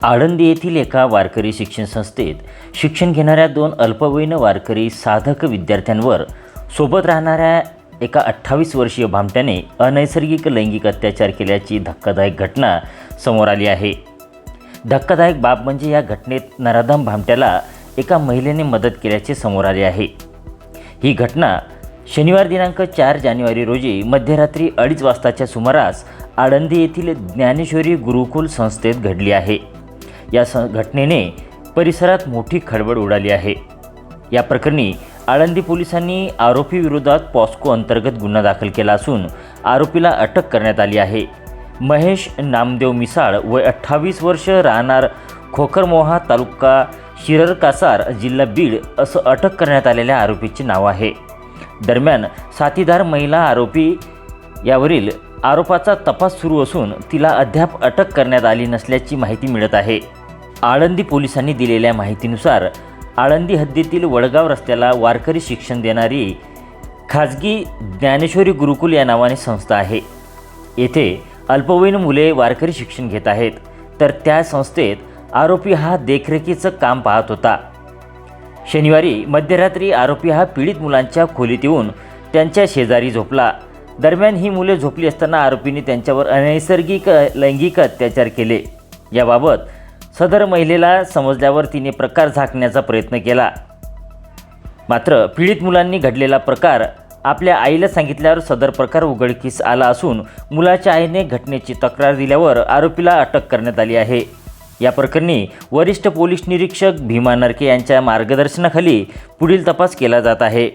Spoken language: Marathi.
आळंदी येथील एका वारकरी शिक्षण संस्थेत शिक्षण घेणाऱ्या दोन अल्पवयीन वारकरी साधक विद्यार्थ्यांवर सोबत राहणाऱ्या एका 28 वर्षीय भामट्याने अनैसर्गिक लैंगिक अत्याचार केल्याची धक्कादायक घटना समोर आली आहे। धक्कादायक बाब म्हणजे या घटनेत नराधम भामट्याला एका महिलेने मदत केल्याचे समोर आले आहे। ही घटना शनिवार दिनांक 4 जानेवारी रोजी मध्यरात्री 2:30 वाजताच्या सुमारास आळंदी येथील ज्ञानेश्वरी गुरुकुल संस्थेत घडली आहे। या घटनेने परिसरात मोठी खळबळ उडाली आहे। या प्रकरणी आळंदी पोलिसांनी आरोपी विरोधात पॉस्को अंतर्गत गुन्हा दाखल केला असून आरोपीला अटक करण्यात आली आहे। महेश नामदेव मिसाळ वय 28 वर्ष, राहणार खोखरमोहा, तालुका शिरर कासार, जिल्हा बीड असं अटक करण्यात आलेल्या आरोपीचे नाव आहे। दरम्यान साथीदार महिला आरोपी यावरील आरोपाचा तपास सुरू असून तिला अद्याप अटक करण्यात आली नसल्याची माहिती मिळत आहे। आळंदी पोलिसांनी दिलेल्या माहितीनुसार आळंदी हद्दीतील वडगाव रस्त्याला वारकरी शिक्षण देणारी खाजगी ज्ञानेश्वरी गुरुकुल या नावाने संस्था आहे। येथे अल्पवयीन मुले वारकरी शिक्षण घेत आहेत, तर त्या संस्थेत आरोपी हा देखरेखीचं काम पाहत होता। शनिवारी मध्यरात्री आरोपी हा पीडित मुलांच्या खोलीत येऊन त्यांच्या शेजारी झोपला। दरम्यान ही मुले झोपली असताना आरोपीने त्यांच्यावर अनैसर्गिक लैंगिक अत्याचार केले। याबाबत सदर महिलेला समजल्यावर तिने प्रकार झाकण्याचा प्रयत्न केला, मात्र पीडित मुलांनी घडलेला प्रकार आपल्या आईला सांगितल्यावर सदर प्रकार उघडकीस आला असून मुलाच्या आईने घटनेची तक्रार दिल्यावर आरोपीला अटक करण्यात आली आहे। या प्रकरणी वरिष्ठ पोलीस निरीक्षक भीमा नरके यांच्या मार्गदर्शनाखाली पुढील तपास केला जात आहे।